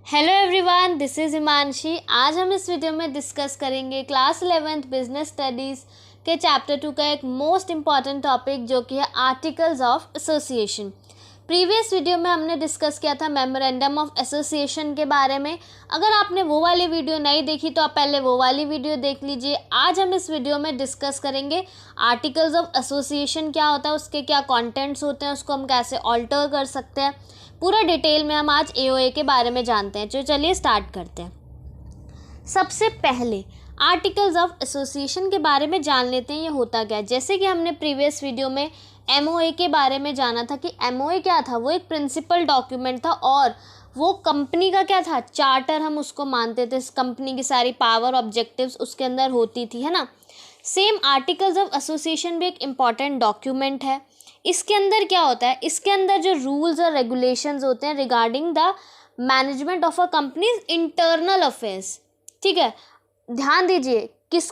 Hello everyone, this is Himanshi. आज हम इस वीडियो में डिस्कस करेंगे क्लास 11th बिजनेस स्टडीज़ के चैप्टर 2 का एक मोस्ट इम्पॉर्टेंट टॉपिक जो कि है articles of association. Previous video में हमने डिस्कस किया था मेमोरेंडम ऑफ एसोसिएशन के बारे में। अगर आपने वो वाली वीडियो नहीं देखी तो आप पहले वो वाली वीडियो देख लीजिए। आज हम इस वीडियो में डिस्कस करेंगे आर्टिकल्स ऑफ एसोसिएशन क्या होता है, उसके क्या कंटेंट्स होते हैं, उसको हम कैसे ऑल्टर कर सकते हैं, पूरा डिटेल में हम आज एओए के बारे में जानते हैं। तो चलिए स्टार्ट करते हैं। सबसे पहले आर्टिकल्स ऑफ एसोसिएशन के बारे में जान लेते हैं ये होता क्या है। जैसे कि हमने प्रीवियस वीडियो में एमओए के बारे में जाना था कि एमओए क्या था, वो एक प्रिंसिपल डॉक्यूमेंट था और वो कंपनी का क्या था, चार्टर हम उसको मानते थे। इस कंपनी की सारी पावर ऑब्जेक्टिव्स उसके अंदर होती थी, है ना। सेम आर्टिकल्स ऑफ एसोसिएशन भी एक इम्पॉर्टेंट डॉक्यूमेंट है। इसके अंदर क्या होता है, इसके अंदर जो रूल्स और रेगुलेशंस होते हैं regarding the management of a companies internal affairs. ठीक है, ध्यान दीजिए किस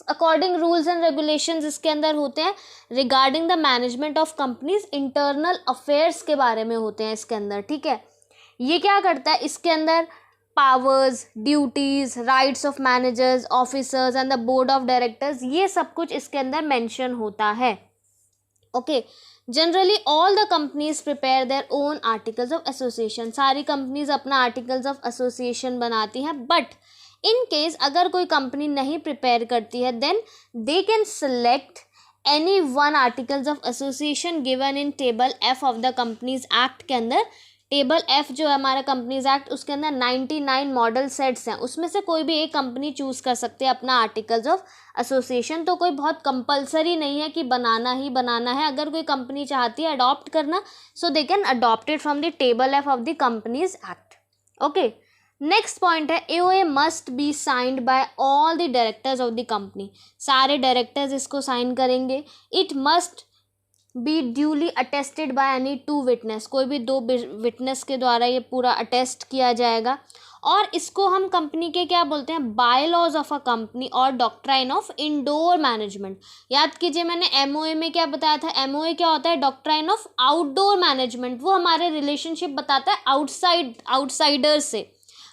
अकॉर्डिंग रूल्स एंड रेगुलेशंस इसके अंदर होते हैं, regarding the management of companies internal affairs के बारे में होते हैं इसके अंदर। ठीक है, ये क्या करता है, इसके अंदर powers, duties, rights of managers, officers and the board of directors, ये सब कुछ इसके अंदर मेंशन होता है। Okay, generally all the companies prepare their own articles of association. सारी कंपनीज अपना आर्टिकल्स ऑफ एसोसिएशन बनाती हैं, बट इन केस अगर कोई कंपनी नहीं प्रिपेयर करती है then they can select any one articles of association given in table F of the companies act के अंदर। टेबल एफ जो है हमारा कंपनीज एक्ट, उसके अंदर 99 मॉडल सेट्स हैं, उसमें से कोई भी एक कंपनी चूज़ कर सकते हैं अपना आर्टिकल्स ऑफ एसोसिएशन। तो कोई बहुत कंपलसरी नहीं है कि बनाना ही बनाना है। अगर कोई कंपनी चाहती है अडॉप्ट करना, so they can adopt it from the table F of the companies act. Okay, next point है AOA must be signed by all the directors of the company. सारे डायरेक्टर्स इसको साइन करेंगे। It must be duly attested by any 2 witness. कोई भी 2 witness के द्वारा ये पूरा अटेस्ट किया जाएगा। और इसको हम कंपनी के क्या बोलते हैं, बायलॉज ऑफ अ कंपनी और डॉक्ट्राइन ऑफ इंडोर मैनेजमेंट। याद कीजिए मैंने एमओए में क्या बताया था, एमओए क्या होता है, डॉक्ट्राइन ऑफ आउटडोर मैनेजमेंट। वो हमारे रिलेशनशिप बताता है आउटसाइडर से,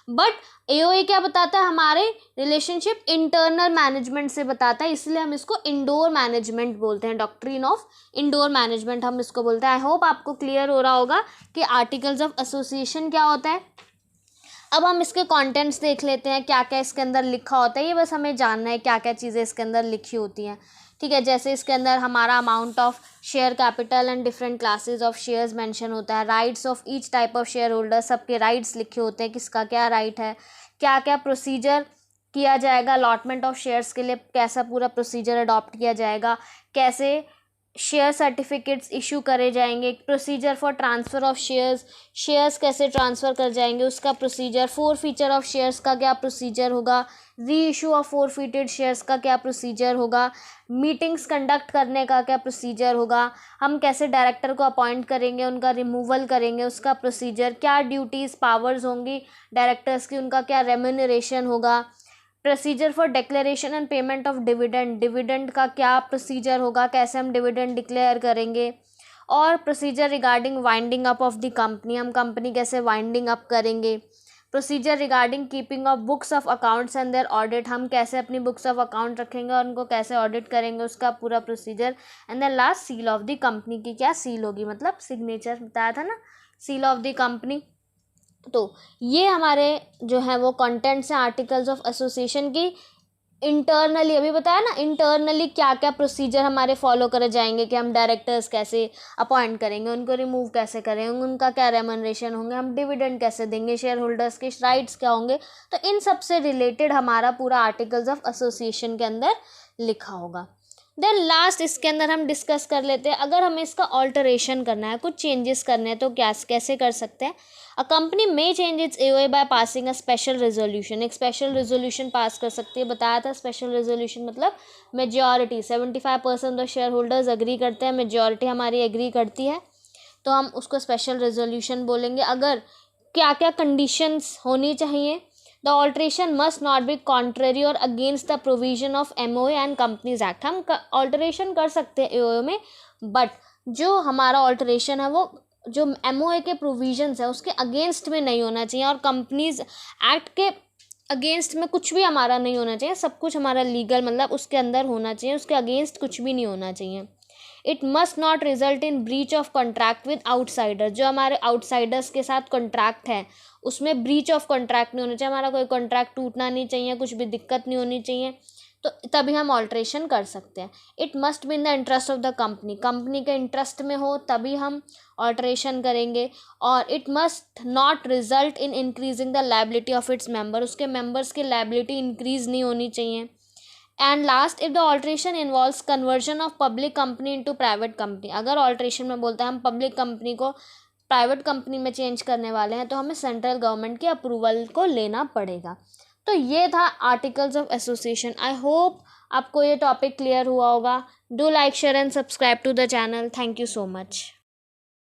बट एओए क्या बताता है, हमारे रिलेशनशिप इंटरनल मैनेजमेंट से बताता है। इसलिए हम इसको इंडोर मैनेजमेंट बोलते हैं, डॉक्ट्रिन ऑफ इंडोर मैनेजमेंट हम इसको बोलते हैं। आई होप आपको क्लियर हो रहा होगा कि आर्टिकल्स ऑफ एसोसिएशन क्या होता है। अब हम इसके कंटेंट्स देख लेते हैं, क्या क्या इसके अंदर लिखा होता है। ये बस हमें जानना है क्या क्या चीज़ें इसके अंदर लिखी होती हैं। ठीक है, जैसे इसके अंदर हमारा amount of share capital and different classes of shares mention होता है। Rights of each type of share holder, सबके राइट्स लिखे होते हैं, किसका क्या राइट है, क्या क्या प्रोसीजर किया जाएगा अलॉटमेंट ऑफ शेयर्स के लिए, कैसा पूरा प्रोसीजर अडॉप्ट किया जाएगा, कैसे शेयर सर्टिफिकेट्स इशू करे जाएंगे, procedure for transfer of shares कैसे ट्रांसफ़र कर जाएंगे उसका प्रोसीजर, फीचर ऑफ शेयर्स का क्या प्रोसीजर होगा, री इशू ऑफ फीटेड शेयर्स का क्या प्रोसीजर होगा, मीटिंग्स कंडक्ट करने का क्या प्रोसीजर होगा, हम कैसे डायरेक्टर को अपॉइंट करेंगे, उनका रिमूवल करेंगे उसका प्रोसीजर, क्या ड्यूटीज़ पावर्स होंगी डायरेक्टर्स की, उनका क्या रेम्यूनरेशन होगा, procedure for declaration and payment of dividend का क्या प्रोसीजर होगा, कैसे हम डिविडेंड डिक्लेयर करेंगे, और procedure regarding winding up of the company, हम कंपनी कैसे वाइंडिंग अप करेंगे, procedure regarding keeping of books of accounts and their audit, हम कैसे अपनी बुक्स ऑफ अकाउंट रखेंगे और उनको कैसे ऑडिट करेंगे उसका पूरा procedure, and then last seal of the company की क्या सील होगी, मतलब सिग्नेचर बताया था ना, सील ऑफ द कंपनी। तो ये हमारे जो है वो कंटेंट्स हैं आर्टिकल्स ऑफ एसोसिएशन की। इंटरनली अभी बताया ना, इंटरनली क्या क्या प्रोसीजर हमारे फॉलो करे जाएंगे कि हम डायरेक्टर्स कैसे अपॉइंट करेंगे, उनको रिमूव कैसे करेंगे, उनका क्या रेम्यूनरेशन होंगे, हम डिविडेंड कैसे देंगे, शेयर होल्डर्स के राइट्स क्या होंगे। तो इन सब से रिलेटेड हमारा पूरा आर्टिकल्स ऑफ एसोसिएशन के अंदर लिखा होगा। देन लास्ट इसके अंदर हम डिस्कस कर लेते हैं, अगर हमें इसका ऑल्टरेशन करना है, कुछ चेंजेस करने हैं तो कैसे कर सकते हैं। अ कंपनी में change its AOA by passing a special resolution. एक स्पेशल रेजोल्यूशन पास कर सकती है। बताया था स्पेशल रेजोल्यूशन मतलब majority, 75% of shareholders agree करते हैं, मेजॉरिटी हमारी एग्री करती है तो हम उसको स्पेशल रेजोल्यूशन बोलेंगे। अगर क्या क्या कंडीशंस होनी चाहिए, the alteration must not be contrary और against the provision of MOA and companies act. हम ऑल्ट्रेशन कर सकते हैं एओए में, बट जो हमारा ऑल्ट्रेशन है वो जो MOA के प्रोविजंस है उसके अगेंस्ट में नहीं होना चाहिए, और कंपनीज एक्ट के अगेंस्ट में कुछ भी हमारा नहीं होना चाहिए, सब कुछ हमारा लीगल मतलब उसके अंदर होना चाहिए, उसके अगेंस्ट कुछ भी नहीं होना चाहिए। It must not result in breach of contract with outsider, जो हमारे आउटसाइडर्स के साथ कॉन्ट्रैक्ट है उसमें ब्रीच ऑफ कॉन्ट्रैक्ट नहीं होना चाहिए, हमारा कोई कॉन्ट्रैक्ट टूटना नहीं चाहिए, कुछ भी दिक्कत नहीं होनी चाहिए, तो तभी हम ऑल्ट्रेशन कर सकते हैं। It must be in the interest of the company, company के इंटरेस्ट में हो तभी हम ऑल्ट्रेशन करेंगे। और it must not result in increasing the liability of its member, उसके मेंबर्स की लायबिलिटी इंक्रीज नहीं होनी चाहिए। And last, if the alteration involves conversion of public company into private company, अगर ऑल्ट्रेशन में बोलते हैं हम पब्लिक कंपनी को प्राइवेट कंपनी में चेंज करने वाले हैं तो हमें सेंट्रल गवर्नमेंट के अप्रूवल को लेना पड़ेगा। तो ये था articles of association. I hope आपको ये टॉपिक क्लियर हुआ होगा। Do like, share and subscribe to the channel. Thank you so much.